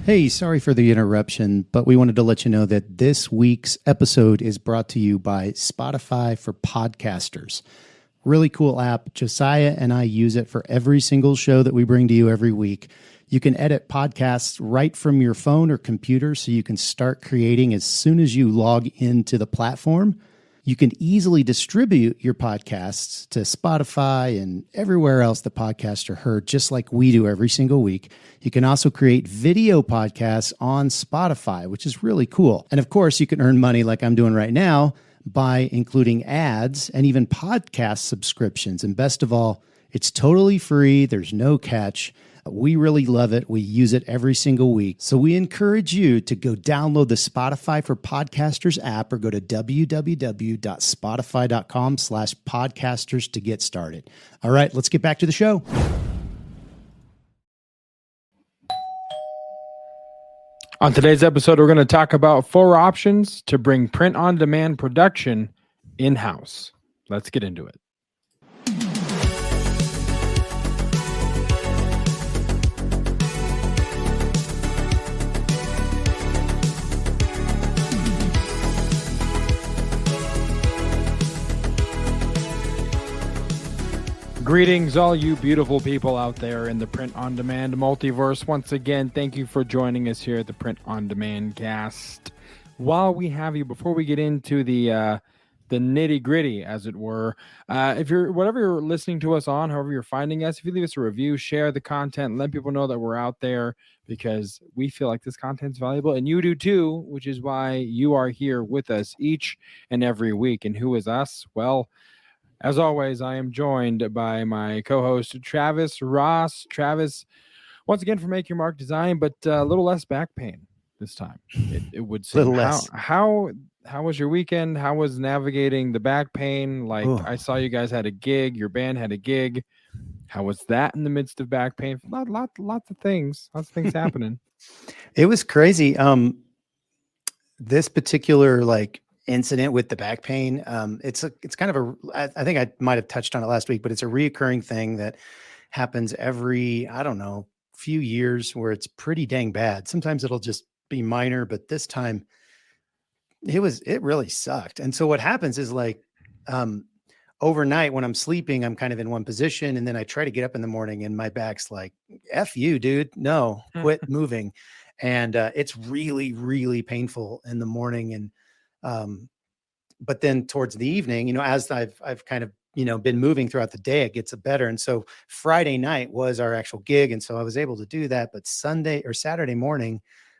Hey, sorry for the interruption, but we wanted to let you know that this week's episode is brought to you by Spotify for Podcasters. Really cool app. Josiah and I use it for every single show that we bring to you every week. You can edit podcasts right from your phone or computer, so you can start creating as soon as you log into the platform. You can easily distribute your podcasts to Spotify and everywhere else the podcasts are heard, just like we do every single week. You can also create video podcasts on Spotify, which is really cool. And of course, you can earn money like I'm doing right now by including ads and even podcast subscriptions. And best of all, it's totally free. There's no catch. We really love it. We use it every single week. So we encourage you to go download the Spotify for Podcasters app or go to www.spotify.com/podcasters to get started. All right, let's get back to the show. On today's episode, we're going to talk about 4 options to bring print-on-demand production in-house. Let's get into it. Greetings, all you beautiful people out there in the print-on-demand multiverse. Once again, thank you for joining us here at the Print-on-Demand Cast. While we have you, before we get into the nitty-gritty, as it were, if you're whatever you're listening to us on, however you're finding us, if you leave us a review, share the content, let people know that we're out there, because we feel like this content's valuable, and you do too, which is why you are here with us each and every week. And who is us? Well, as always, I am joined by my co-host, Travis Ross. Travis, once again for Make Your Mark Design, but a little less back pain this time. It would seem. Little less. How was your weekend? How was navigating the back pain? Like, I saw you guys had a gig. Your band had a gig. How was that in the midst of back pain? Lots of things. Lots of things happening. It was crazy. This particular incident with the back pain, it's kind of I think I might have touched on it last week, but it's a reoccurring thing that happens every, I don't know, few years, where it's pretty dang bad. Sometimes it'll just be minor, but this time it really sucked. And so what happens is overnight when I'm sleeping, I'm kind of in one position, and then I try to get up in the morning and my back's like, F you, dude, no, quit moving. And it's really, really painful in the morning. And but then towards the evening, as I've kind of, been moving throughout the day, it gets better. And so Friday night was our actual gig. And so I was able to do that. But Sunday or Saturday morning,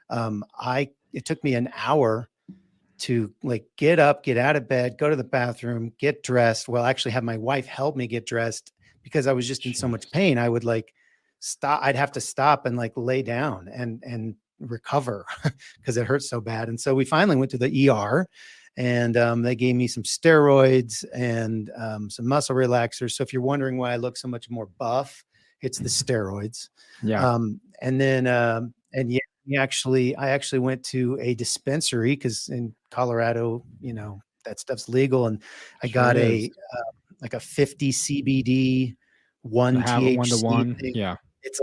it took me an hour to get up, get out of bed, go to the bathroom, get dressed. Well, actually have my wife help me get dressed, because I was just in so much pain. I would stop. I'd have to stop and lay down and recover because it hurts so bad. And so we finally went to the ER, and they gave me some steroids and some muscle relaxers. So if you're wondering why I look so much more buff, it's the steroids. Yeah. And then I actually went to a dispensary, because in Colorado, that stuff's legal, and I got a 50 CBD, 1 THC 1-to-1. thing. Yeah. It's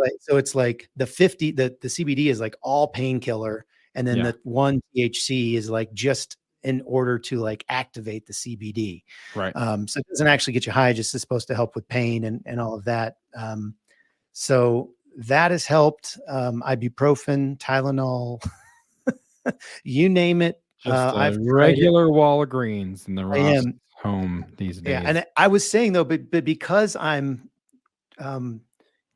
like the 50, the CBD is all painkiller. And then the 1 THC is just in order to activate the CBD. Right. So it doesn't actually get you high, just is supposed to help with pain and all of that. So that has helped. Ibuprofen, Tylenol, you name it. I've regular Walgreens in the Ross home these days. Yeah. And I was saying though, but because I'm,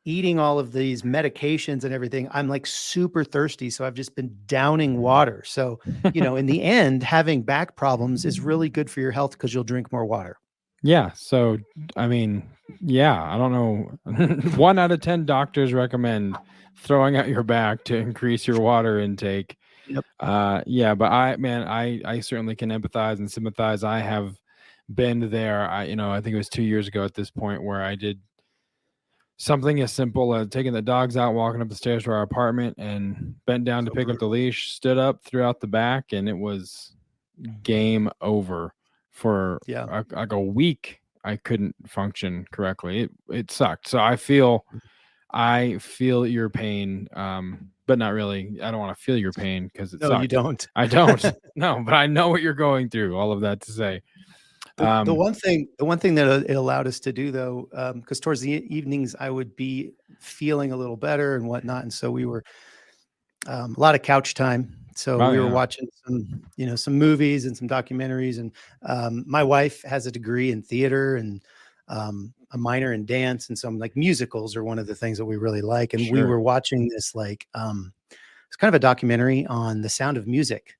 eating all of these medications and everything, I'm super thirsty. So I've just been downing water. So, in the end, having back problems is really good for your health, because you'll drink more water. Yeah. So, I mean, I don't know. 1 out of 10 doctors recommend throwing out your back to increase your water intake. Yep. But I certainly can empathize and sympathize. I have been there. I think it was 2 years ago at this point, where I did something as simple as taking the dogs out, walking up the stairs to our apartment, and bent down to pick up the leash, stood up, threw out the back, and it was game over for a week. I couldn't function correctly. It sucked. So I feel your pain. but not really. I don't want to feel your pain because it No, sucks. you don't. I don't. No, but I know what you're going through. All of that to say. The one thing that it allowed us to do though, because towards the evenings I would be feeling a little better and whatnot, and so we were a lot of couch time. So we were watching some movies and some documentaries, and my wife has a degree in theater and a minor in dance, and some like musicals are one of the things that we really like. And we were watching this it's kind of a documentary on the sound of music.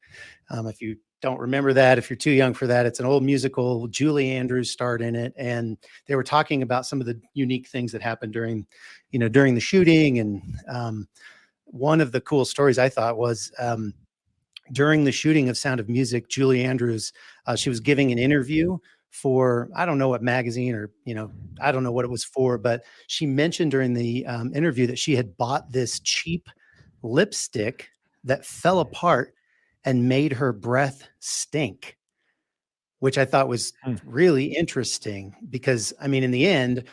If you don't remember that, if you're too young for that, it's an old musical. Julie Andrews starred in it, and they were talking about some of the unique things that happened during the shooting. And one of the cool stories I thought was during the shooting of Sound of Music, Julie Andrews, she was giving an interview for, I don't know what magazine, or I don't know what it was for, but she mentioned during the interview that she had bought this cheap lipstick that fell apart and made her breath stink, which I thought was really interesting because, I mean, in the end,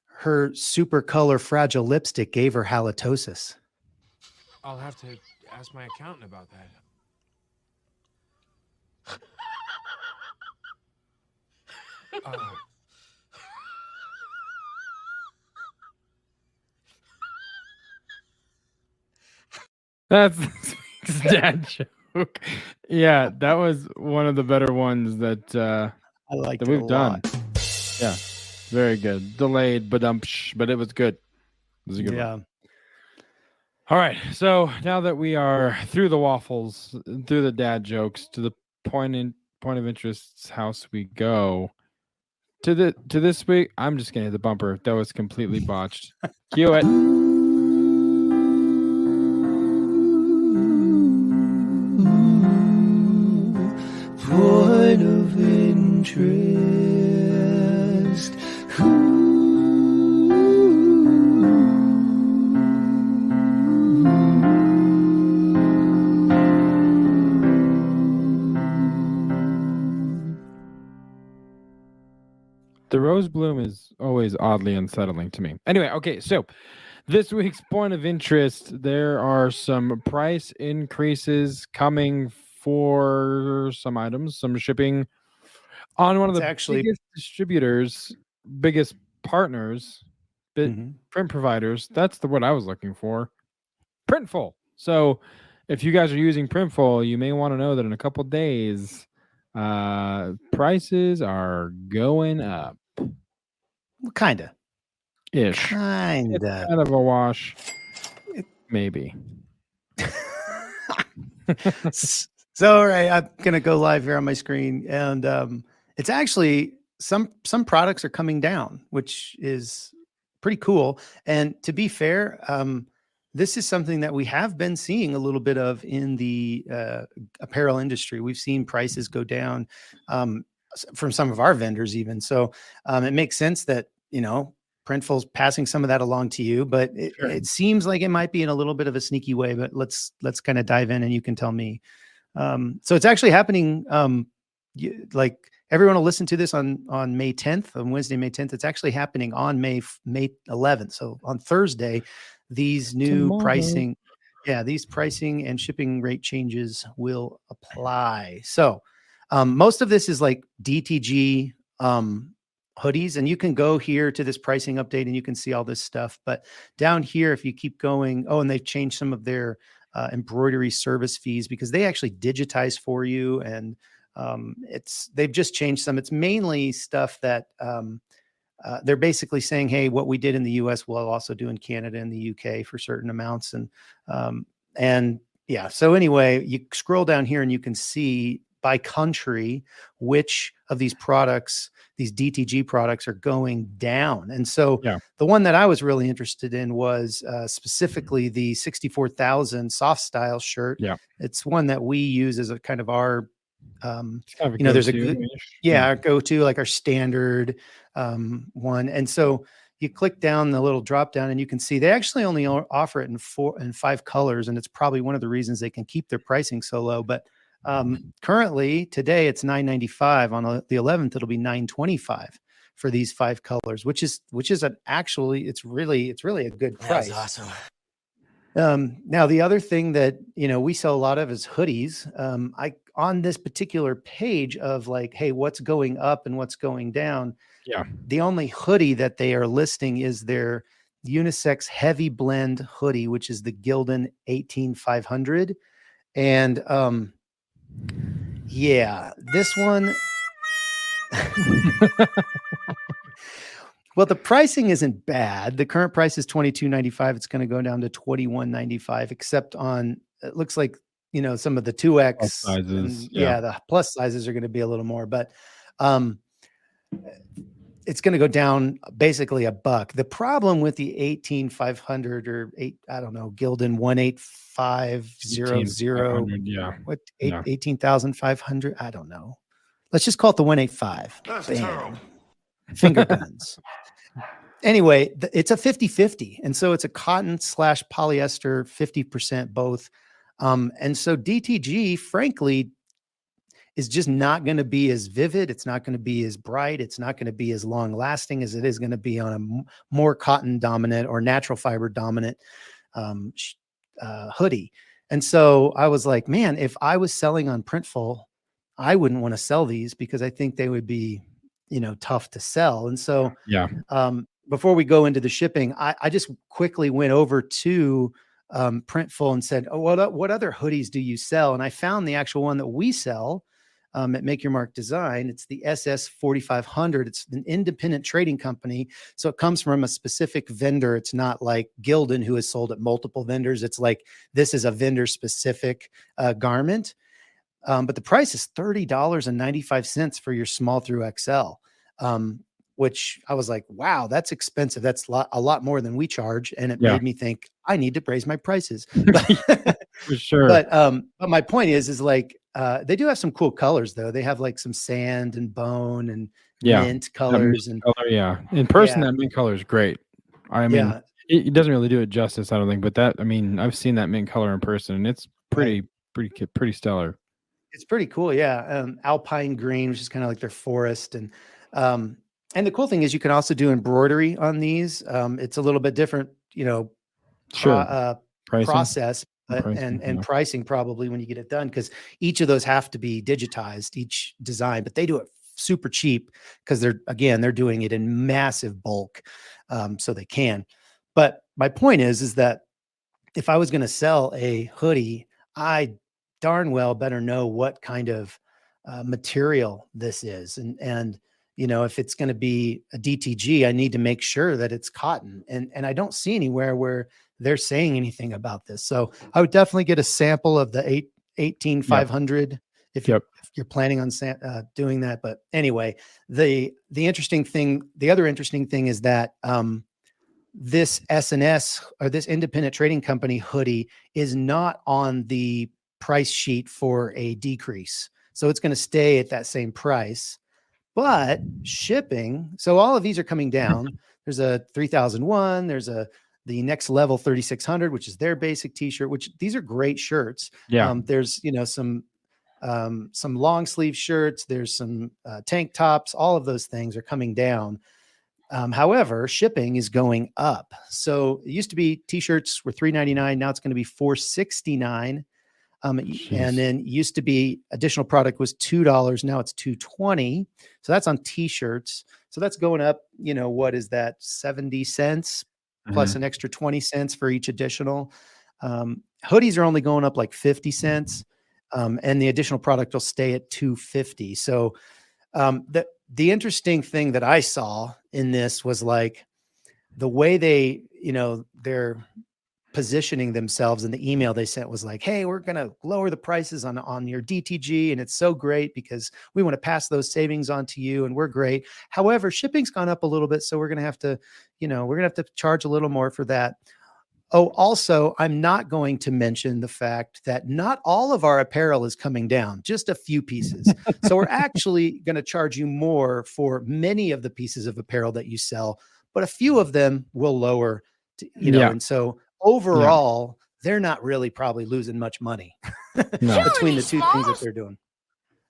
her super color fragile lipstick gave her halitosis. I'll have to ask my accountant about that. That's dad joke. Yeah, that was one of the better ones that I liked that we've done. Yeah, very good. Delayed, but it was good. It was a good one. All right, so now that we are through the waffles, through the dad jokes, to the point of interest's house we go. To this week, I'm just gonna hit the bumper. That was completely botched. Cue it. Point of interest. The rose bloom is always oddly unsettling to me. Anyway, okay, so this week's point of interest, there are some price increases coming for some items, some shipping on one of the biggest distributors, biggest partners, print providers. That's the word I was looking for. Printful. So if you guys are using Printful, you may want to know that in a couple days, prices are going up. Kinda. Ish. Kinda. It's kind of a wash. Maybe. So, all right, I'm gonna go live here on my screen, and it's actually some products are coming down, which is pretty cool. And to be fair, this is something that we have been seeing a little bit of in the apparel industry. We've seen prices go down from some of our vendors even. So it makes sense that, Printful's passing some of that along to you, but it seems like it might be in a little bit of a sneaky way, but let's kind of dive in and you can tell me. So it's actually happening. Like everyone will listen to this on May 10th, on Wednesday, May 10th. It's actually happening on May 11th. So on Thursday, these new pricing and shipping rate changes will apply. So most of this is like DTG hoodies, and you can go here to this pricing update and you can see all this stuff. But down here, if you keep going, and they've changed some of their embroidery service fees because they actually digitize for you, and they've just changed some. It's mainly stuff that they're basically saying, hey, what we did in the US, we'll also do in Canada and the UK for certain amounts. And yeah, so anyway, you scroll down here and you can see by country which of these products, these DTG products, are going down. And so the one that I was really interested in was specifically the 64,000 soft style shirt. Yeah, it's one that we use as a kind of our there's a good our go-to, like our standard one. And so you click down the little drop down and you can see they actually only offer it in 4 and 5 colors, and it's probably one of the reasons they can keep their pricing so low. But currently today it's $9.95. On the 11th it'll be $9.25 for these 5 colors, which is it's really a good price. That's awesome. Now the other thing that, we sell a lot of is hoodies. On this particular page of like, hey, what's going up and what's going down. Yeah. The only hoodie that they are listing is their unisex heavy blend hoodie, which is the Gildan 18500. And yeah, this one. Well, the pricing isn't bad. The current price is $22.95. It's going to go down to $21.95, except on, it looks like, some of the 2X Plus sizes. and the plus sizes are going to be a little more, but it's going to go down basically $1. The problem with the 18500 or Gildan 18500, yeah. what 18,500? I don't know. Let's just call it the 185. That's Bam. terrible. Finger guns. Anyway, it's a 50-50. And so it's a cotton / polyester, 50% both. And so DTG, frankly, is just not going to be as vivid. It's not going to be as bright. It's not going to be as long lasting as it is going to be on a more cotton dominant or natural fiber dominant hoodie. And so I was like, man, if I was selling on Printful, I wouldn't want to sell these because I think they would be, tough to sell. And so, before we go into the shipping, I just quickly went over to Printful and said, oh, what other hoodies do you sell? And I found the actual one that we sell at Make Your Mark Design. It's the SS 4500. It's an independent trading company. So it comes from a specific vendor. It's not like Gildan, who has sold at multiple vendors. It's like, this is a vendor specific garment. But the price is $30.95 for your small through XL, which I was like, wow, that's expensive. That's a lot more than we charge. And it made me think I need to raise my prices. For sure. But my point is like, they do have some cool colors though. They have like some sand and bone and mint colors. In person, that mint color is great. I mean, it doesn't really do it justice, I don't think, but I've seen that mint color in person and it's pretty stellar. It's pretty cool. Yeah. Alpine green, which is kind of like their forest. And the cool thing is you can also do embroidery on these. It's a little bit different, process and pricing probably when you get it done, because each of those have to be digitized, each design, but they do it super cheap because they're doing it in massive bulk. So they can. But my point is that if I was going to sell a hoodie, I darn well better know what kind of material this is. And if it's going to be a DTG, I need to make sure that it's cotton. And I don't see anywhere where they're saying anything about this. So I would definitely get a sample of the 18500 if you're planning on doing that. But anyway, the other interesting thing is that this S&S or this independent trading company hoodie is not on the price sheet for a decrease. So it's going to stay at that same price, but shipping. So all of these are coming down. There's a 3001. There's the next level 3600, which is their basic t-shirt, which these are great shirts. Yeah. There's, some long sleeve shirts. There's some tank tops. All of those things are coming down. However, shipping is going up. So it used to be t-shirts were $3.99. Now it's going to be $4.69. And then used to be additional product was $2. Now it's $2.20. So that's on t-shirts. So that's going up, what is that? 70 cents plus an extra 20 cents for each additional. Hoodies are only going up like 50 cents. And the additional product will stay at $2.50. So, the interesting thing that I saw in this was like the way they, they're positioning themselves in the email they sent was like, hey, we're going to lower the prices on your DTG. And it's so great because we want to pass those savings on to you. And we're great. However, shipping's gone up a little bit. So we're going to have to, charge a little more for that. Oh, also, I'm not going to mention the fact that not all of our apparel is coming down, just a few pieces. So we're actually going to charge you more for many of the pieces of apparel that you sell, but a few of them will lower, and so overall, they're not really probably losing much money between the two things that they're doing.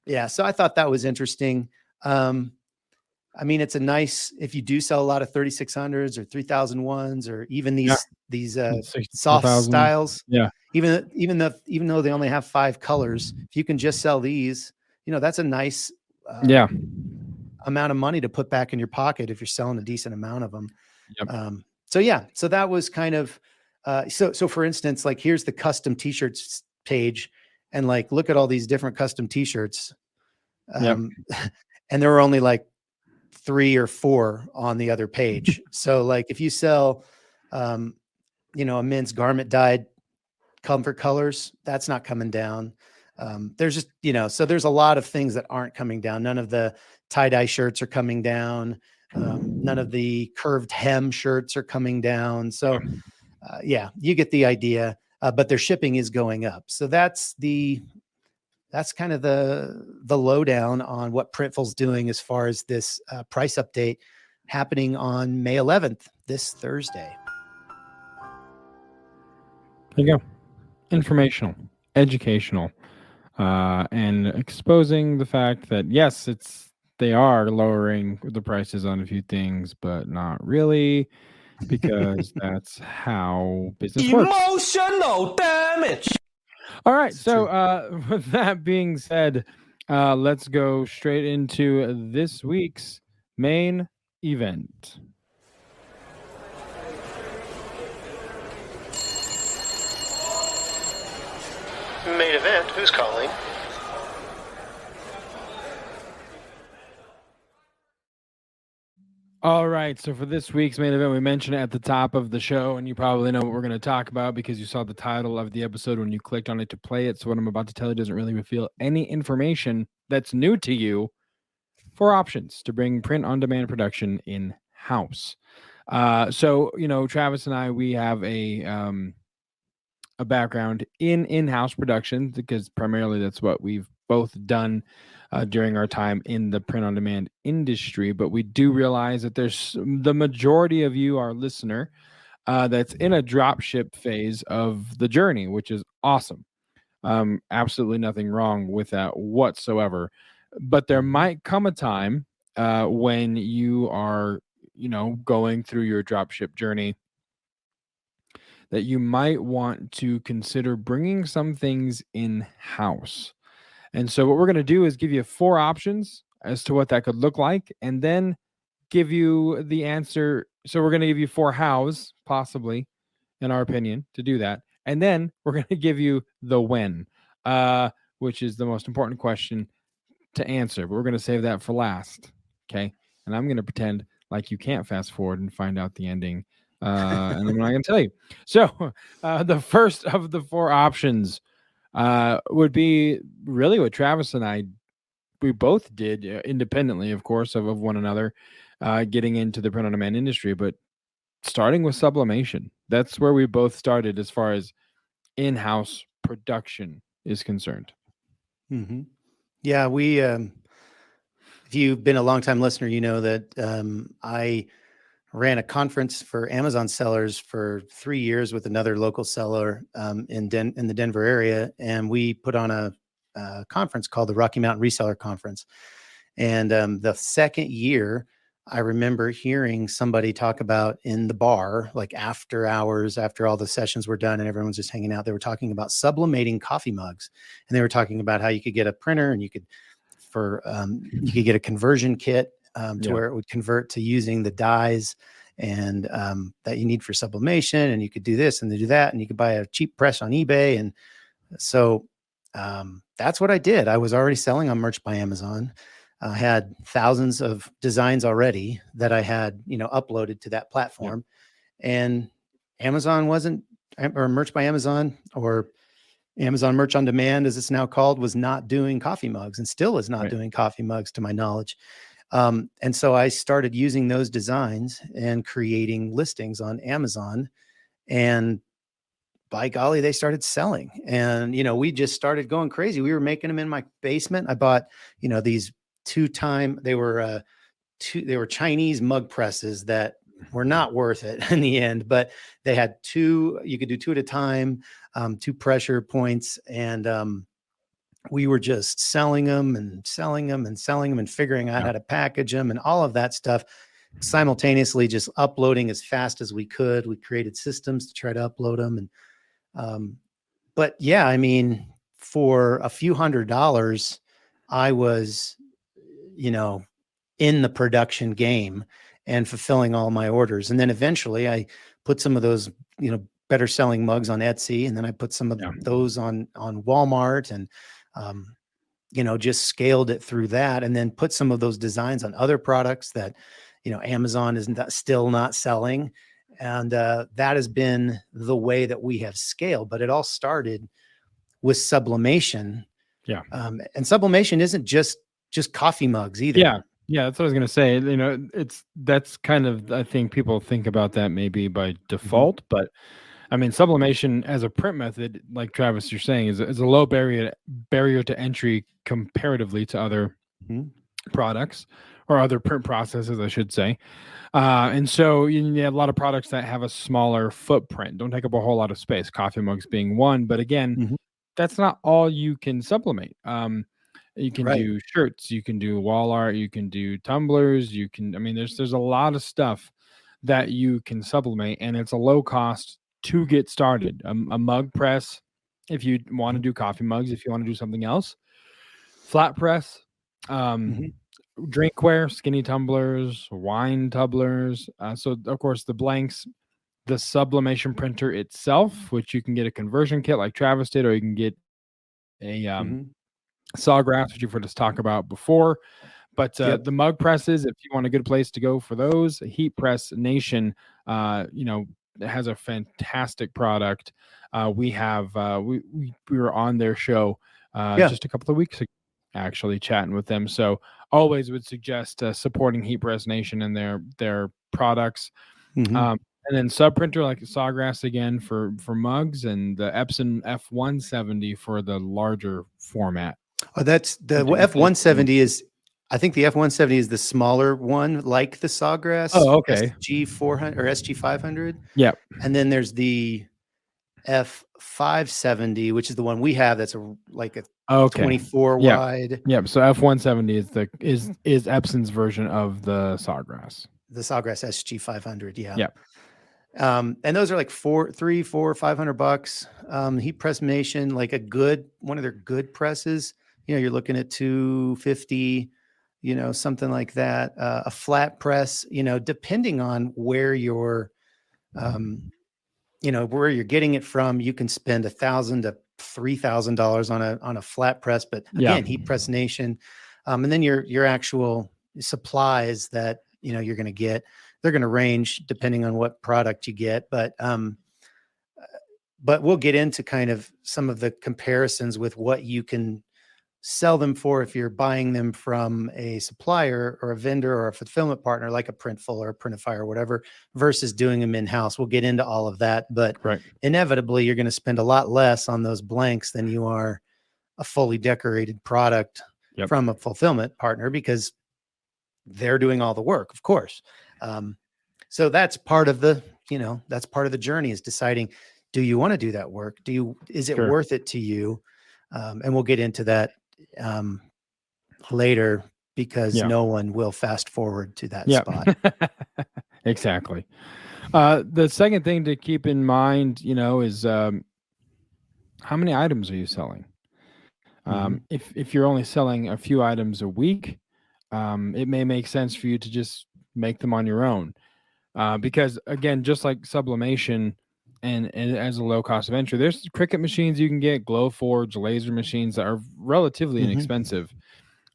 Yeah. So I thought that was interesting. I mean, it's a nice, if you do sell a lot of 3600s or 3001s, or even these soft 64,000. styles, Yeah. even though they only have 5 colors, if you can just sell these, that's a nice amount of money to put back in your pocket if you're selling a decent amount of them. Yep. So that was kind of, so for instance, like here's the custom t-shirts page, and like, look at all these different custom t-shirts. And there were only like 3 or 4 on the other page. So like if you sell, a men's garment dyed comfort colors, that's not coming down. There's just, so there's a lot of things that aren't coming down. None of the tie-dye shirts are coming down. None of the curved hem shirts are coming down. So you get the idea, but their shipping is going up. So that's kind of the lowdown on what Printful's doing as far as this price update happening on May 11th, this Thursday. There you go. Informational, educational, and exposing the fact that yes, they are lowering the prices on a few things, but not really, because that's how business works. Emotional damage. All right. So with that being said, let's go straight into this week's main event. Main event, who's calling? All right, so for this week's main event, we mentioned it at the top of the show, and you probably know what we're going to talk about because you saw the title of the episode when you clicked on it to play it. So what I'm about to tell you doesn't really reveal any information that's new to you. 4 options to bring print-on-demand production in-house. So, Travis and I, we have a background in-house production because primarily that's what we've both done during our time in the print-on-demand industry. But we do realize that there's the majority of you, our listener, that's in a dropship phase of the journey, which is awesome. Absolutely nothing wrong with that whatsoever. But there might come a time when you are, going through your dropship journey that you might want to consider bringing some things in-house. And so what we're going to do is give you 4 options as to what that could look like, and then give you the answer. So we're going to give you 4 hows, possibly, in our opinion, to do that. And then we're going to give you the when, which is the most important question to answer. But we're going to save that for last, okay? And I'm going to pretend like you can't fast forward and find out the ending. And I'm not going to tell you. So the first of the 4 options would be really what Travis and we both did independently, of course, of one another, getting into the print-on-demand industry, but starting with sublimation. That's where we both started as far as in-house production is concerned. Mm-hmm. Yeah, we, if you've been a longtime listener, you know that I ran a conference for Amazon sellers for 3 years with another local seller in the Denver area. And we put on a conference called the Rocky Mountain Reseller Conference. And the second year, I remember hearing somebody talk about in the bar, like after hours, after all the sessions were done and everyone's just hanging out, they were talking about sublimating coffee mugs. And they were talking about how you could get a printer and you could get a conversion kit to where it would convert to using the dyes and that you need for sublimation, and you could do this and do that, and you could buy a cheap press on eBay. And so that's what I did. I was already selling on Merch by Amazon. I had thousands of designs already that I had, uploaded to that platform. And Amazon or Merch by Amazon, or Amazon Merch on Demand, as it's now called, was not doing coffee mugs, and still is not doing coffee mugs to my knowledge. And so I started using those designs and creating listings on Amazon, and by golly, they started selling. And, we just started going crazy. We were making them in my basement. I bought, these they were Chinese mug presses that were not worth it in the end, but they had you could do 2 at a time, 2 pressure points. And, we were just selling them and selling them and selling them and figuring out how to package them and all of that stuff, simultaneously just uploading as fast as we could. We created systems to try to upload them. And, but yeah, I mean, for a few $100s, I was, in the production game and fulfilling all my orders. And then eventually I put some of those, better selling mugs on Etsy. And then I put some of those on Walmart and, just scaled it through that, and then put some of those designs on other products that, Amazon is still not selling. And that has been the way that we have scaled, but it all started with sublimation. Yeah. And sublimation isn't just coffee mugs either. Yeah. Yeah. That's what I was going to say. That's kind of, I think people think about that maybe by default, but I mean, sublimation as a print method, like Travis, you're saying, is a low barrier to entry comparatively to other products or other print processes, I should say. And so you have a lot of products that have a smaller footprint, don't take up a whole lot of space, coffee mugs being one. But again, that's not all you can sublimate. You can do shirts, you can do wall art, you can do tumblers, there's a lot of stuff that you can sublimate, and it's a low cost to get started. A mug press, if you want to do coffee mugs, if you want to do something else, flat press, drinkware, skinny tumblers, wine tumblers. So of course the blanks, the sublimation printer itself, which you can get a conversion kit like Travis did, or you can get a Sawgrass, which you've heard us talk about before. But the mug presses, if you want a good place to go for those, Heat Press Nation, has a fantastic product. We were on their show just a couple of weeks ago, actually chatting with them. So always would suggest supporting Heat Press Nation and their products. And then sub printer like Sawgrass again for mugs, and the Epson F170 for the larger format. Oh, that's the F170 is. I think the F170 is the smaller one, like the Sawgrass. Oh, okay. SG400 or SG500. Yeah. And then there's the F570, which is the one we have. That's like a 24 wide. Yeah. So F170 is Epson's version of the Sawgrass. The Sawgrass SG500. Yeah. Yeah. And those are like $500. Heat Press Nation, like one of their good presses. You're looking at $250. Something like that. A flat press, depending on where you're, where you're getting it from, you can spend $1,000 to $3,000 on a flat press. But again, Heat Press Nation, and then your actual supplies that you're going to get, they're going to range depending on what product you get. But we'll get into kind of some of the comparisons with what you can sell them for if you're buying them from a supplier or a vendor or a fulfillment partner like a Printful or a Printify or whatever, versus doing them in-house. We'll get into all of that, but inevitably you're going to spend a lot less on those blanks than you are a fully decorated product from a fulfillment partner, because they're doing all the work, of course. So that's part of the journey, is deciding, do you want to do that work? Is it worth it to you? And we'll get into that later, because no one will fast forward to that spot. Exactly. The second thing to keep in mind, is how many items are you selling? If you're only selling a few items a week, it may make sense for you to just make them on your own. Because again, just like sublimation, and as a low cost of entry, there's Cricut machines you can get, Glowforge, laser machines that are relatively inexpensive,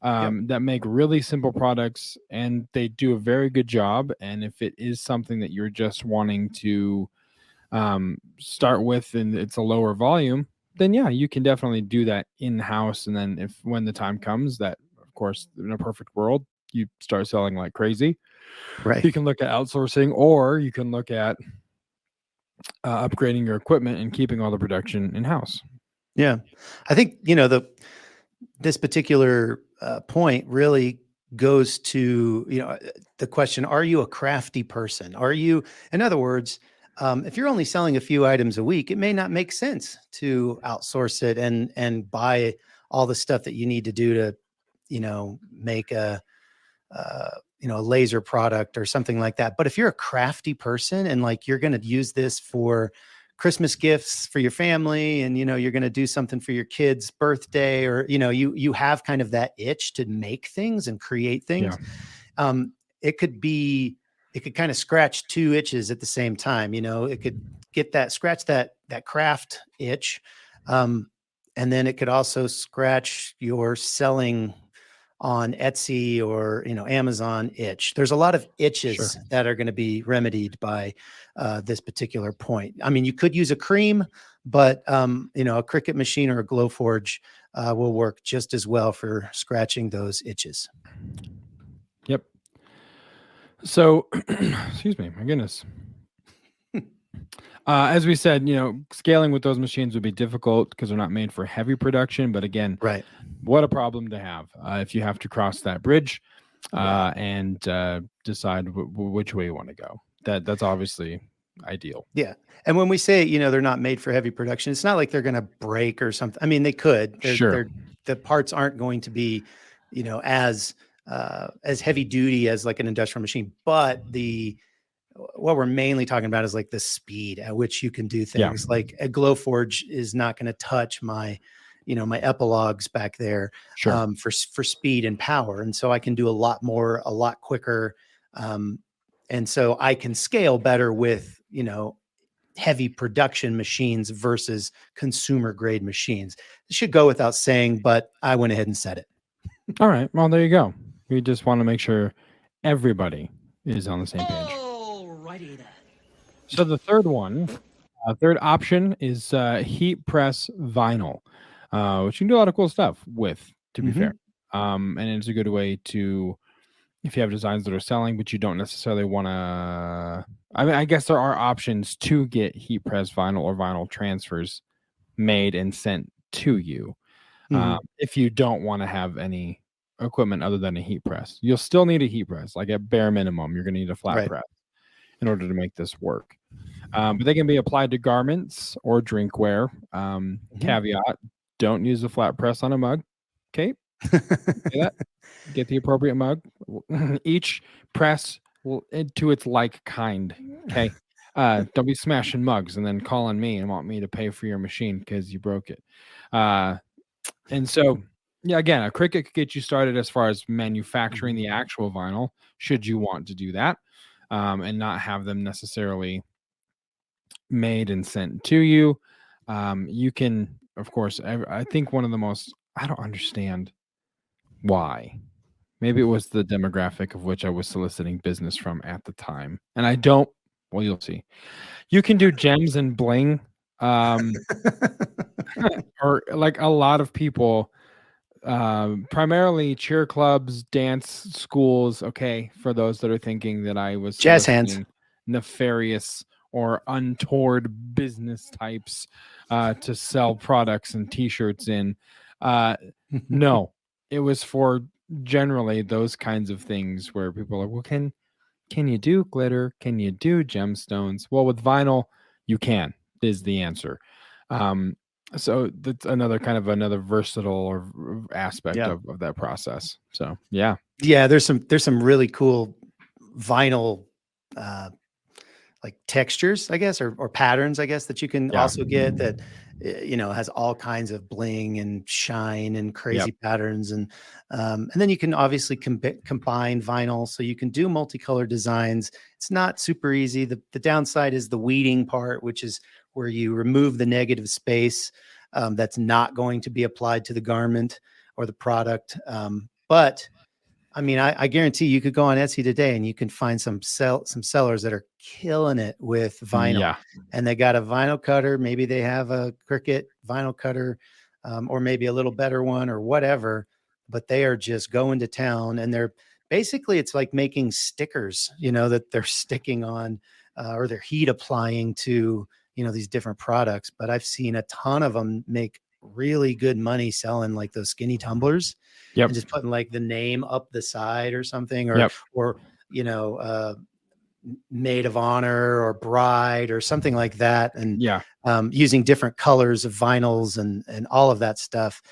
that make really simple products, and they do a very good job. And if it is something that you're just wanting to start with and it's a lower volume, then you can definitely do that in-house. And then when the time comes, that of course, in a perfect world, you start selling like crazy. Right. You can look at outsourcing, or you can look at upgrading your equipment and keeping all the production in-house. Yeah. I think, this particular point really goes to, the question, are you a crafty person? In other words, if you're only selling a few items a week, it may not make sense to outsource it and buy all the stuff that you need to do to, make a laser product or something like that. But if you're a crafty person and like you're going to use this for Christmas gifts for your family, and you're going to do something for your kid's birthday, or you have kind of that itch to make things and create things. It could kind of scratch two itches at the same time. It could scratch that craft itch, and then it could also scratch your selling on Etsy or Amazon itch. There's a lot of itches that are going to be remedied by this particular point. I mean, you could use a cream, but a Cricut machine or a Glowforge will work just as well for scratching those itches. Yep. So, excuse me, my goodness. As we said, scaling with those machines would be difficult because they're not made for heavy production. But again, right. What a problem to have if you have to cross that bridge and decide which way you want to go. That's obviously ideal. Yeah. And when we say, they're not made for heavy production, it's not like they're going to break or something. I mean, they could. The parts aren't going to be, as heavy duty as like an industrial machine. But what we're mainly talking about is like the speed at which you can do things. Yeah. Like a Glowforge is not going to touch my epilogues back there for speed and power. And so I can do a lot more, a lot quicker. And so I can scale better with, heavy production machines versus consumer grade machines. It should go without saying, but I went ahead and said it. All right. Well, there you go. We just want to make sure everybody is on the same page. Alrighty then. So the third option is heat press vinyl, which you can do a lot of cool stuff with, to be fair. And it's a good way to, if you have designs that are selling, but you don't necessarily want to, I guess there are options to get heat press vinyl or vinyl transfers made and sent to you. If you don't want to have any equipment other than a heat press, you'll still need a heat press. Like at bare minimum, you're going to need a flat press in order to make this work. But they can be applied to garments or drinkware. Caveat, don't use a flat press on a mug. Okay. Get the appropriate mug. Each press will to its like kind. Okay. Don't be smashing mugs and then calling me and want me to pay for your machine because you broke it. And so, yeah, again, a Cricut could get you started as far as manufacturing the actual vinyl, should you want to do that, and not have them necessarily made and sent to you. You can, of course, I think one of the most, I don't understand why. Maybe it was the demographic of which I was soliciting business from at the time. And I don't, well, you'll see. You can do gems and bling. Or like a lot of people, primarily cheer clubs, dance schools. Okay, for those that are thinking that I was jazz hands, nefarious or untoward business types to sell products and T-shirts in. No, it was for generally those kinds of things where people are, well, can you do glitter? Can you do gemstones? Well, with vinyl, you can, is the answer. So that's another versatile or aspect of that process. So yeah, there's some really cool vinyl like textures, I guess, or patterns, I guess, that you can also get that has all kinds of bling and shine and crazy patterns, and then you can obviously combine vinyl, so you can do multicolor designs. It's not super easy. The downside is the weeding part, which is where you remove the negative space that's not going to be applied to the garment or the product. But I mean, I guarantee you could go on Etsy today and you can find some sellers that are killing it with vinyl, and they got a vinyl cutter. Maybe they have a Cricut vinyl cutter, or maybe a little better one or whatever, but they are just going to town, and they're basically, it's like making stickers, that they're sticking on, or they're heat applying to, these different products. But I've seen a ton of them make really good money selling like those skinny tumblers, and just putting like the name up the side or something, or maid of honor or bride or something like that. And using different colors of vinyls and all of that stuff.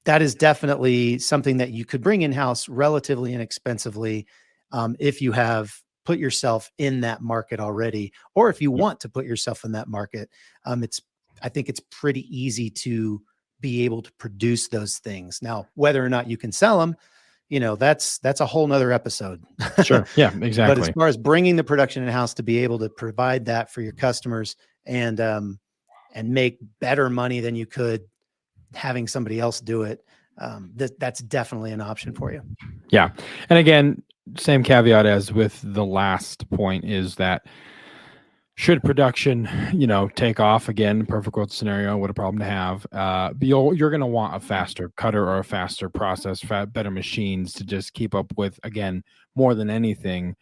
that is definitely something that you could bring in-house relatively inexpensively, if you have put yourself in that market already, or if you want to put yourself in that market. I think it's pretty easy to be able to produce those things. Now, whether or not you can sell them, that's a whole nother episode. Sure. Yeah, But as exactly. far as bringing the production in-house to be able to provide that for your customers and make better money than you could having somebody else do it, that's definitely an option for you. Yeah. And again, same caveat as with the last point is that should production, take off again, perfect world scenario, what a problem to have. You're going to want a faster cutter or a faster process, better machines to just keep up with, again, more than anything,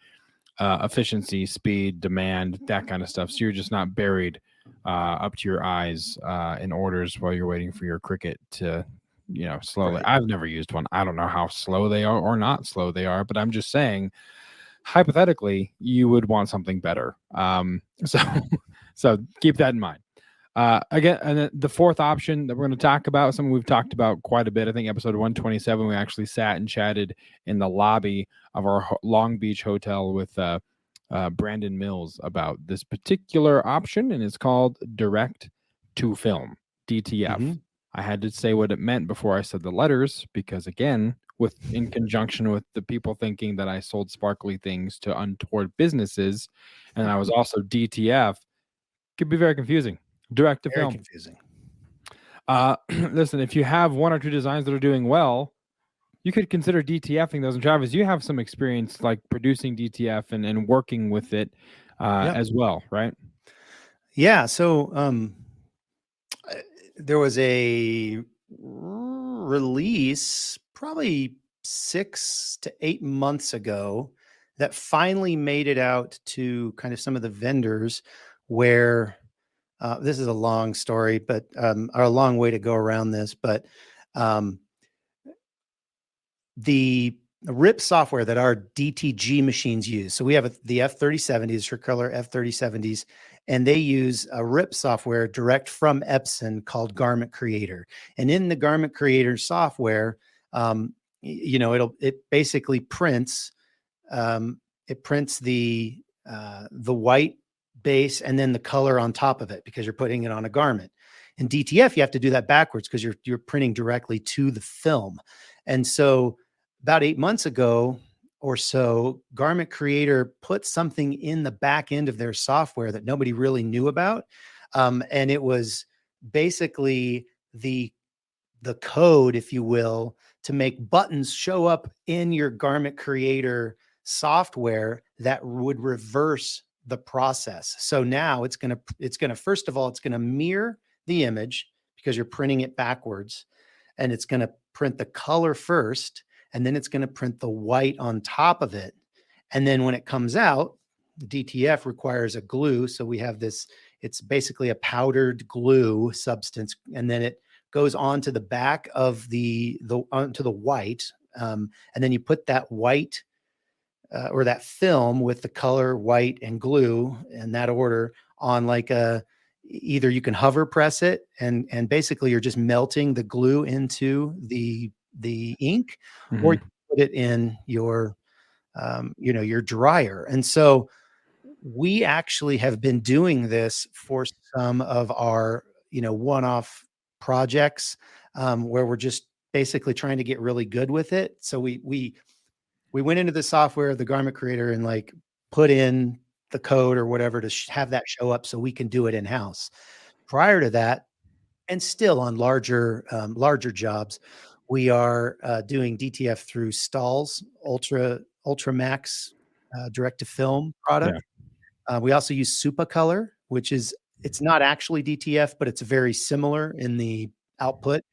efficiency, speed, demand, that kind of stuff. So you're just not buried up to your eyes in orders while you're waiting for your Cricut to, slowly. Right. I've never used one. I don't know how slow they are or not slow they are, but I'm just saying, hypothetically, you would want something better. So keep that in mind. Again, and then the fourth option that we're going to talk about, something we've talked about quite a bit. I think episode 127, we actually sat and chatted in the lobby of our Long Beach hotel with Brandon Mills about this particular option, and it's called direct to film, DTF. Mm-hmm. I had to say what it meant before I said the letters, because again, in conjunction with the people thinking that I sold sparkly things to untoward businesses, and I was also DTF, could be very confusing. Direct to Very film. confusing. Listen, if you have one or two designs that are doing well, you could consider DTFing those. And Travis, you have some experience like producing DTF and working with it as well, right? Yeah. So there was a release probably 6 to 8 months ago that finally made it out to kind of some of the vendors where this is a long story, but or a long way to go around this. But the RIP software that our DTG machines use. So we have the F3070s for color F3070s, and they use a RIP software direct from Epson called Garment Creator. And in the Garment Creator software, it basically prints the white base and then the color on top of it because you're putting it on a garment. In DTF, you have to do that backwards because you're printing directly to the film. And so about 8 months ago or so, Garment Creator put something in the back end of their software that nobody really knew about. And it was basically the code, if you will, to make buttons show up in your Garment Creator software that would reverse the process. So now it's going to first of all, it's going to mirror the image because you're printing it backwards, and it's going to print the color first, and then it's going to print the white on top of it. And then when it comes out, the DTF requires a glue. So we have this, it's basically a powdered glue substance, and then it goes onto the back of onto the white. And then you put that white or that film with the color white and glue in that order on either you can hover press it and basically you're just melting the glue into the ink, or you put it in your your dryer. And so we actually have been doing this for some of our one-off projects where we're just basically trying to get really good with it. So we went into the software, the Garment Creator, and put in the code or whatever to have that show up so we can do it in-house. Prior to that, and still on larger jobs, we are doing DTF through Stahl's Ultramax direct to film product. Yeah. We also use Supacolor, which it's not actually DTF, but it's very similar in the output.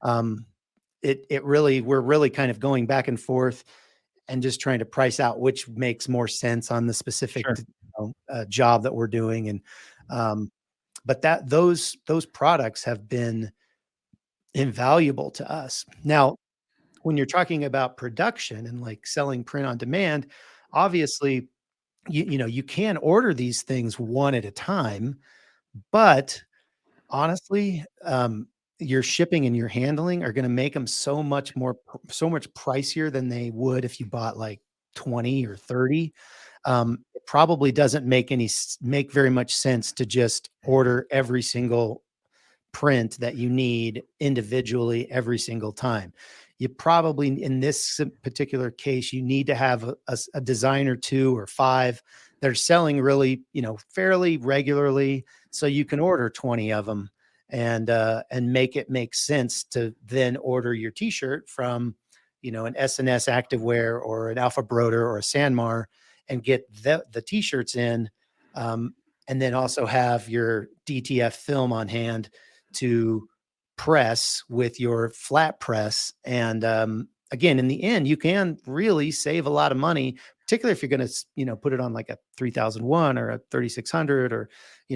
We're really kind of going back and forth and just trying to price out which makes more sense on the specific job that we're doing. And but those products have been invaluable to us. Now, when you're talking about production and selling print on demand, obviously, you can order these things one at a time, but honestly, your shipping and your handling are going to make them so much pricier than they would if you bought like 20 or 30. It probably doesn't make very much sense to just order every single print that you need individually every single time. You probably, in this particular case, you need to have a design or 2 or 5 that are selling really, fairly regularly, so you can order 20 of them and make it make sense to then order your t-shirt from, an S&S Activewear or an Alpha Broder or a Sanmar and get the t-shirts in, and then also have your DTF film on hand to press with your flat press. And again, in the end, you can really save a lot of money, particularly if you're going to, put it on like a 3001 or a 3600 or,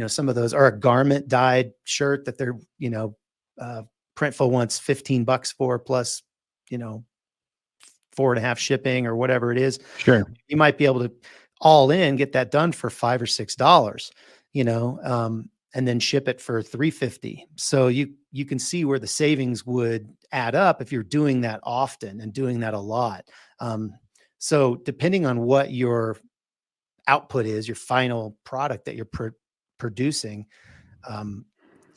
some of those, or a garment dyed shirt that they're, Printful wants $15 for plus, 4.5 shipping or whatever it is. Sure. You might be able to all in get that done for $5 or $6, and then ship it for $3.50. So you can see where the savings would add up if you're doing that often and doing that a lot. So depending on what your output is, your final product that you're producing,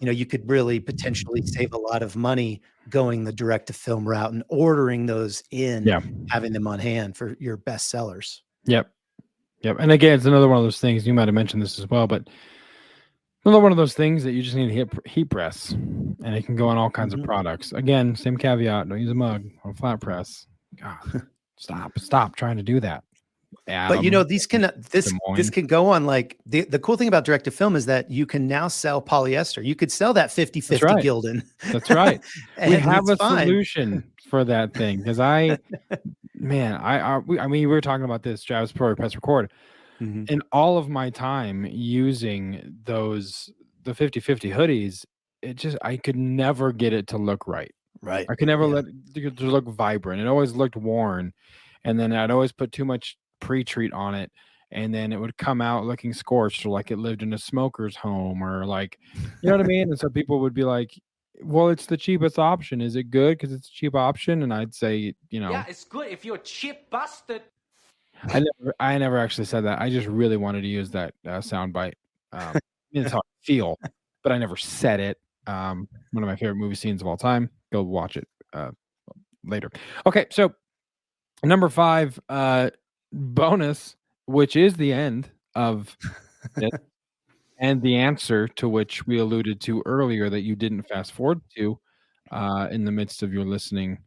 you could really potentially save a lot of money going the direct to film route and ordering those in, having them on hand for your best sellers. Yep. And again, it's another one of those things, you might have mentioned this as well, but another one of those things that you just need to heat press, and it can go on all kinds of products. Again, same caveat, don't use a mug or a flat press. God, stop trying to do that. But this can go on, like the cool thing about direct to film is that you can now sell polyester. You could sell that 50/50 Gildan. That's right. We have a solution for that thing, because we were talking about this, Travis, before we press record. In all of my time using the 50/50 hoodies, I could never get it to look right. Right. I could never let it to look vibrant. It always looked worn. And then I'd always put too much pre-treat on it, and then it would come out looking scorched, or like it lived in a smoker's home, or like, you know what I mean? And so people would be like, well, it's the cheapest option. Is it good because it's a cheap option? And I'd say, yeah, it's good if you're a cheap bastard. I never actually said that. I just really wanted to use that sound bite. It's how I feel, but I never said it. One of my favorite movie scenes of all time. Go watch it later. Okay, so number 5, bonus, which is the end of it, and the answer to which we alluded to earlier that you didn't fast forward to in the midst of your listening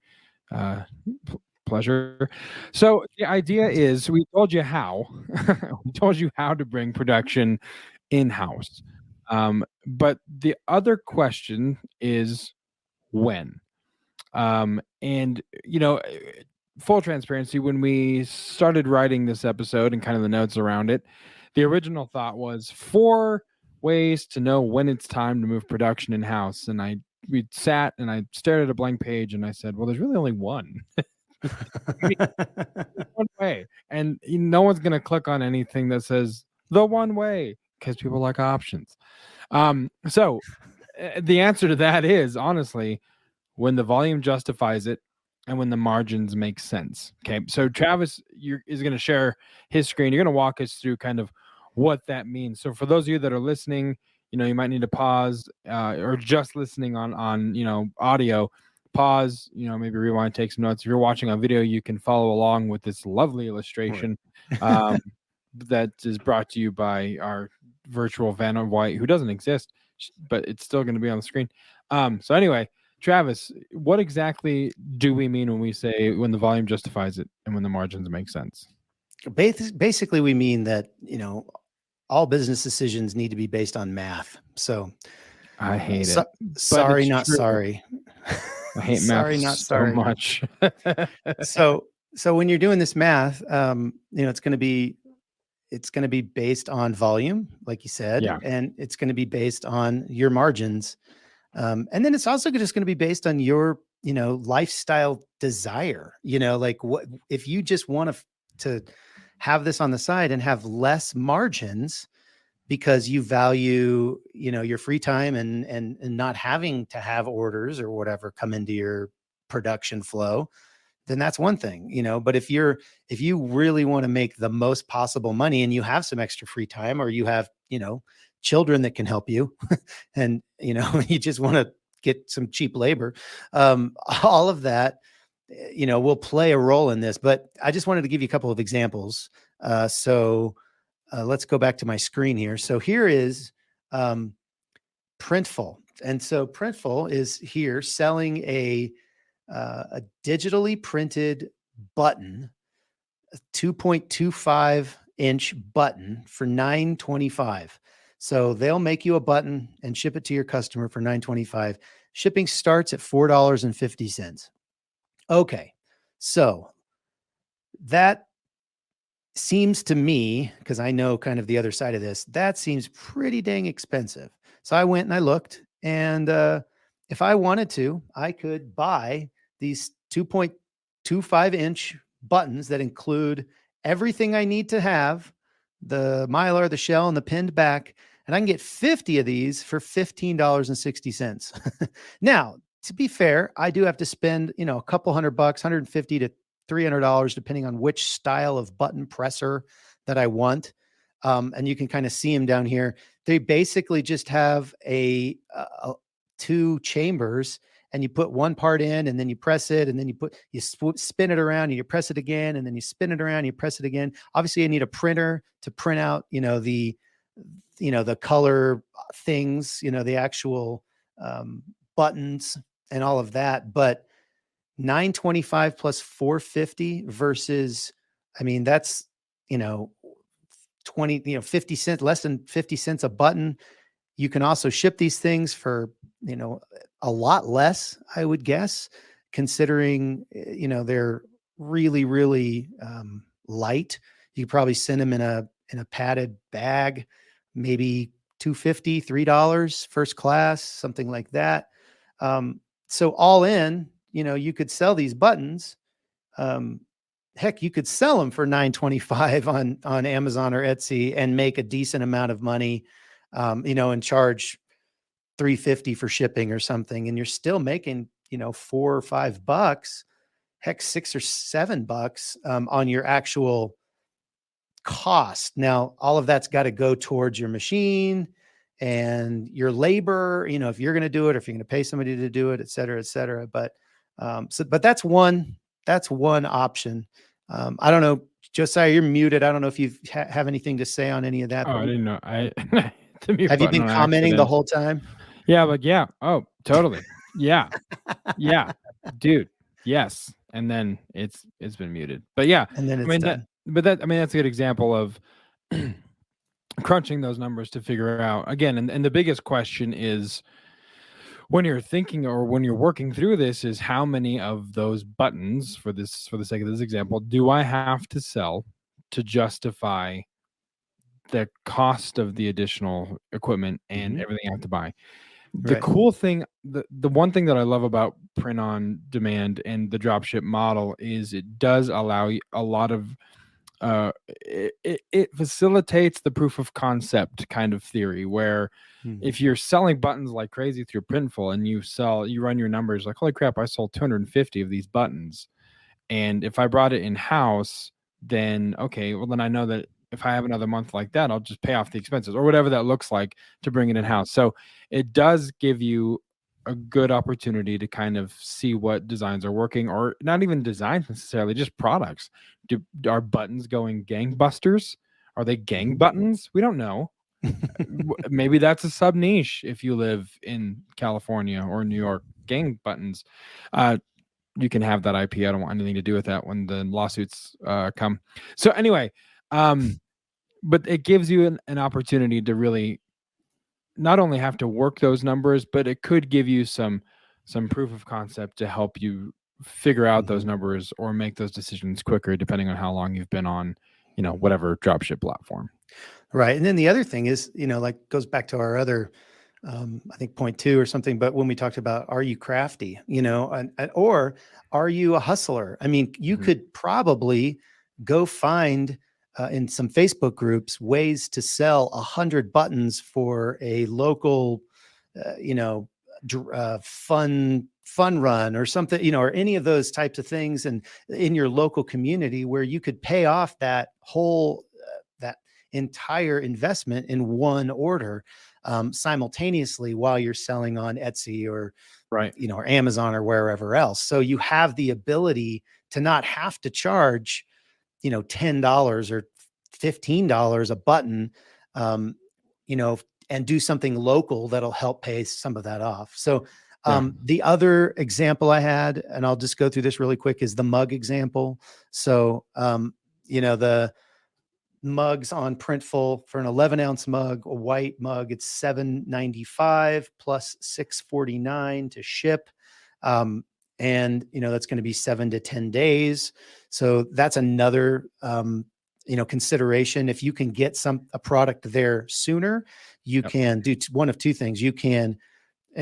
pleasure. So the idea is, we told you how. We told you how to bring production in-house. But the other question is when. And full transparency, when we started writing this episode and kind of the notes around it, the original thought was 4 ways to know when it's time to move production in-house. And we sat and I stared at a blank page and I said, well, there's really only one. One way. And no one's going to click on anything that says the one way, because people like options. So the answer to that is, honestly, when the volume justifies it and when the margins make sense. Okay, so Travis is going to share his screen. You're going to walk us through kind of what that means. So for those of you that are listening, you might need to pause, or just listening on audio, pause, maybe rewind, take some notes. If you're watching on video, you can follow along with this lovely illustration that is brought to you by our virtual Vanna White, who doesn't exist, but it's still going to be on the screen. So anyway, Travis, what exactly do we mean when we say when the volume justifies it and when the margins make sense? Basically, we mean that, all business decisions need to be based on math. So I hate it. Sorry, not sorry. I hate sorry, math not so sorry. much. So when you're doing this math, it's going to be based on volume, like you said, and it's going to be based on your margins. And then it's also just going to be based on your, lifestyle desire, like what, if you just want to have this on the side and have less margins, because you value, your free time and not having to have orders or whatever come into your production flow, then that's one thing, but if you really want to make the most possible money and you have some extra free time, or you have, children that can help you and, you just want to get some cheap labor, all of that, will play a role in this. But I just wanted to give you a couple of examples. So let's go back to my screen here. So here is Printful. And so Printful is here selling a digitally printed button, a 2.25 inch button for $9.25. So they'll make you a button and ship it to your customer for $9.25. Shipping starts at $4.50. Okay. So that seems to me, because I know kind of the other side of this, that seems pretty dang expensive. So I went and I looked, and if I wanted to, I could buy these 2.25 inch buttons that include everything I need to have, the Mylar, the shell, and the pinned back, and I can get 50 of these for $15.60. Now, to be fair, I do have to spend, a couple $100, $150 to $300, depending on which style of button presser that I want. And you can kind of see them down here. They basically just have a two chambers, and you put one part in, and then you press it, and then you spin it around, and you press it again, and then you spin it around, and you press it again. Obviously, you need a printer to print out, the color things, the actual buttons and all of that. But $9.25 plus $4.50 versus, that's, 50 cents, less than 50 cents a button. You can also ship these things for, a lot less, I would guess, considering, they're really, really light. You could probably send them in a padded bag, maybe $2.50, $3 first class, something like that. So all in, you could sell these buttons. Heck, you could sell them for $9.25 on Amazon or Etsy and make a decent amount of money, and charge $3.50 for shipping or something. And you're still making, $4 or $5, heck, $6 or $7 on your actual cost. Now, all of that's got to go towards your machine and your labor, if you're going to do it, or if you're going to pay somebody to do it, et cetera, et cetera. But, but that's one option. I don't know, Josiah, you're muted. I don't know if you have anything to say on any of that. Oh, I didn't know. Have you been commenting the whole time? Yeah, but yeah. Oh, totally. Yeah. Yeah. Dude. Yes. And then it's been muted. But yeah. And then it's done. That's a good example of crunching those numbers to figure out again. And the biggest question is, when you're thinking or when you're working through this, is how many of those buttons, for the sake of this example, do I have to sell to justify the cost of the additional equipment and everything I have to buy? The cool thing, the one thing that I love about print on demand and the dropship model is it does allow you a lot of it facilitates the proof of concept kind of theory, where if you're selling buttons like crazy through Printful and you run your numbers like, holy crap, I sold 250 of these buttons, and if I brought it in house, then okay, well then I know that if I have another month like that, I'll just pay off the expenses or whatever that looks like to bring it in house. So it does give you a good opportunity to kind of see what designs are working, or not even designs necessarily, just products. Are buttons going gangbusters? Are they gang buttons? We don't know. Maybe that's a sub niche if you live in California or New York. Gang buttons. You can have that IP. I don't want anything to do with that when the lawsuits come. So anyway, but it gives you an opportunity to really not only have to work those numbers, but it could give you some proof of concept to help you figure out those numbers or make those decisions quicker, depending on how long you've been on, whatever dropship platform. Right. And then the other thing is, like goes back to our other, I think point 2 or something, but when we talked about, are you crafty, or are you a hustler? I mean, you could probably go find in some Facebook groups ways to sell 100 buttons for a local, fun run or something, or any of those types of things, and in your local community where you could pay off that whole that entire investment in one order simultaneously while you're selling on Etsy or or Amazon or wherever else. So you have the ability to not have to charge $10 or $15 a button, and do something local that'll help pay some of that off. So the other example I had, and I'll just go through this really quick, is the mug example. So, the mugs on Printful for an 11-ounce mug, a white mug, it's $7.95 plus $6.49 to ship. And that's going to be 7 to 10 days. So that's another, consideration. If you can get a product there sooner, you can do one of two things. You can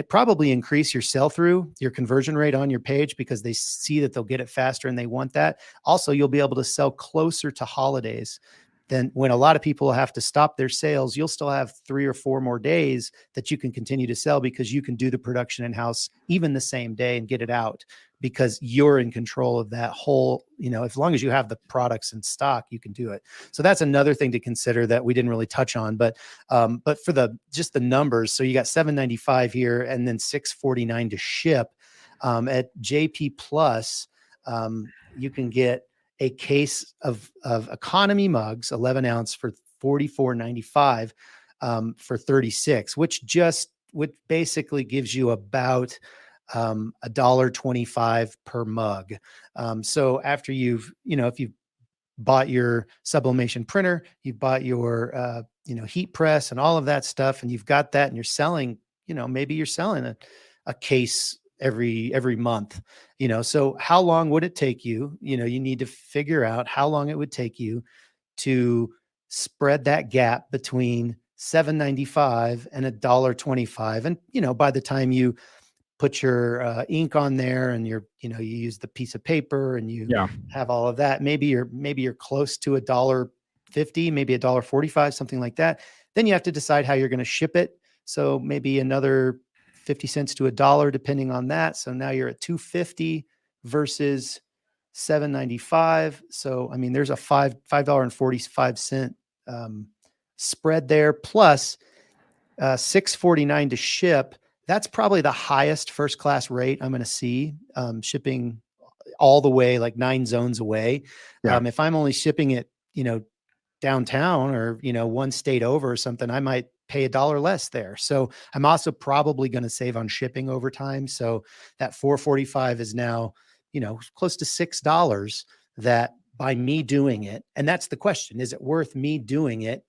probably increase your sell-through, your conversion rate on your page, because they see that they'll get it faster and they want that. Also, you'll be able to sell closer to holidays. Then when a lot of people have to stop their sales, you'll still have 3 or 4 more days that you can continue to sell, because you can do the production in-house even the same day and get it out, because you're in control of that whole, as long as you have the products in stock, you can do it. So that's another thing to consider that we didn't really touch on, but for just the numbers. So you got $7.95 here and then $6.49 to ship. At JP Plus, you can get a case of economy mugs, 11 ounce, for $44.95 for 36, which basically gives you about $1.25 per mug. So after if you've bought your sublimation printer, you've bought your heat press and all of that stuff, and you've got that, and you're selling, maybe you're selling a case every month, so how long would it take you? You need to figure out how long it would take you to spread that gap between $7.95 and $1.25. And, by the time you put your ink on there and you use the piece of paper and you have all of that, maybe you're close to $1.50, maybe $1.45, something like that. Then you have to decide how you're going to ship it. So maybe another 50 cents to $1, depending on that. So now you're at $2.50 versus $7.95. So, there's a $5.45 spread there, plus $6.49 to ship. That's probably the highest first class rate I'm going to see, shipping all the way, like 9 zones away. If I'm only shipping it, downtown or, one state over or something, I might pay $1 less there. So I'm also probably going to save on shipping over time. So that $4.45 is now, close to $6, that by me doing it. And that's the question. Is it worth me doing it?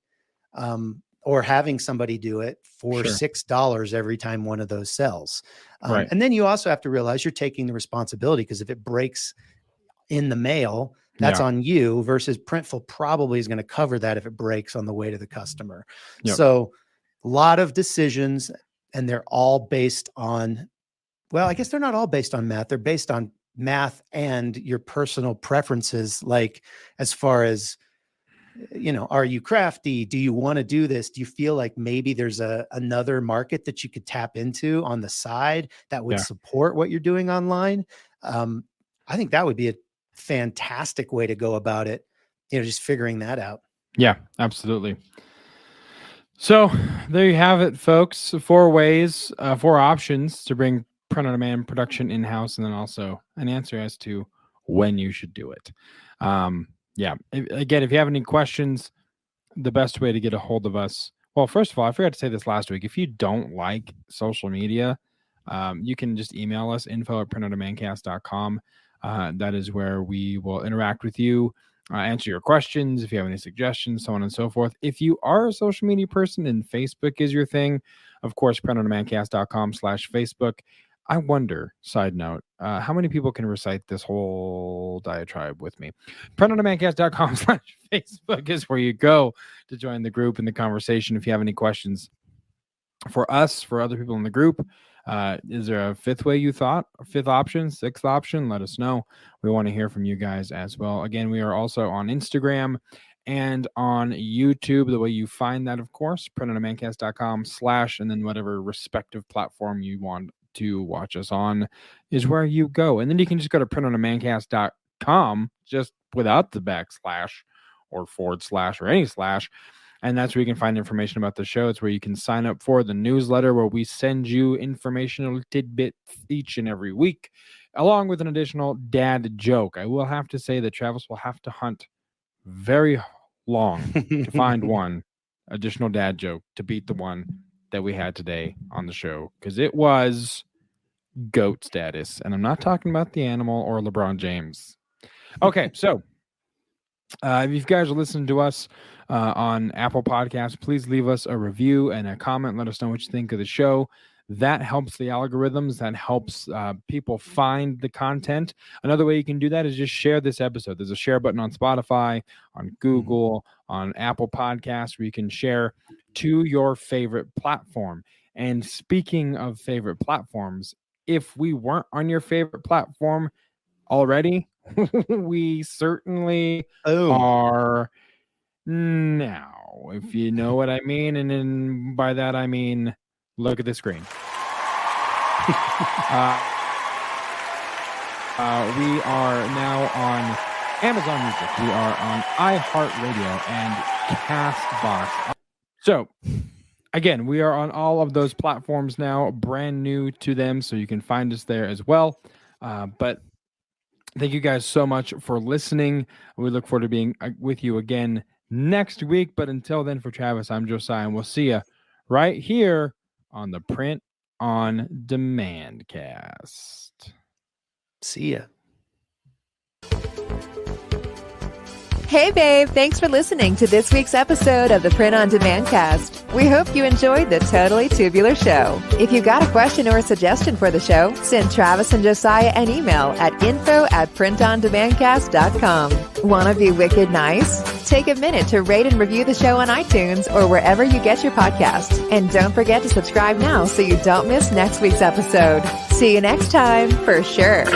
Or having somebody do it for $6 every time one of those sells. And then you also have to realize you're taking the responsibility, because if it breaks in the mail, that's on you, versus Printful probably is going to cover that if it breaks on the way to the customer. So a lot of decisions, and they're all based on, I guess they're not all based on math. They're based on math and your personal preferences. Like, as far as, are you crafty? Do you want to do this? Do you feel like maybe there's another market that you could tap into on the side that would support what you're doing online? I think that would be a fantastic way to go about it. Just figuring that out. Yeah, absolutely. So there you have it, folks. 4 ways, 4 options to bring print-on-demand production in-house, and then also an answer as to when you should do it. Again, if you have any questions, the best way to get a hold of us. Well, first of all, I forgot to say this last week. If you don't like social media, you can just email us, info@printondemandcast.com. That is where we will interact with you, answer your questions, if you have any suggestions, so on and so forth. If you are a social media person and Facebook is your thing, of course, printondemandcast.com/Facebook. I wonder, side note, how many people can recite this whole diatribe with me? printondemandcast.com/Facebook is where you go to join the group and the conversation. If you have any questions for us, for other people in the group, is there a 5th way you thought? A 5th option, 6th option? Let us know. We want to hear from you guys as well. Again, we are also on Instagram and on YouTube. The way you find that, of course, printondemancast.com/ and then whatever respective platform you want to watch us on is where you go. And then you can just go to printondemancast.com just without the backslash or / or any slash. And that's where you can find information about the show. It's where you can sign up for the newsletter where we send you informational tidbits each and every week, along with an additional dad joke. I will have to say that Travis will have to hunt very long to find one additional dad joke to beat the one that we had today on the show, because it was GOAT status. And I'm not talking about the animal or LeBron James. Okay, so if you guys are listening to us on Apple Podcasts, please leave us a review and a comment. Let us know what you think of the show. That helps the algorithms. That helps people find the content. Another way you can do that is just share this episode. There's a share button on Spotify, on Google, on Apple Podcasts, where you can share to your favorite platform. And speaking of favorite platforms, if we weren't on your favorite platform already, we certainly are now, if you know what I mean. And then by that, I mean, look at the screen. We are now on Amazon Music. We are on iHeartRadio and CastBox. So, again, we are on all of those platforms now, brand new to them, so you can find us there as well. But thank you guys so much for listening. We look forward to being with you again next week. But until then, for Travis, I'm Josiah, and we'll see you right here on the Print on Demand cast. See ya. Hey, babe. Thanks for listening to this week's episode of the Print on Demand cast. We hope you enjoyed the Totally Tubular show. If you've got a question or a suggestion for the show, send Travis and Josiah an email at info@printondemandcast.com. Want to be wicked nice? Take a minute to rate and review the show on iTunes or wherever you get your podcasts. And don't forget to subscribe now so you don't miss next week's episode. See you next time, for sure.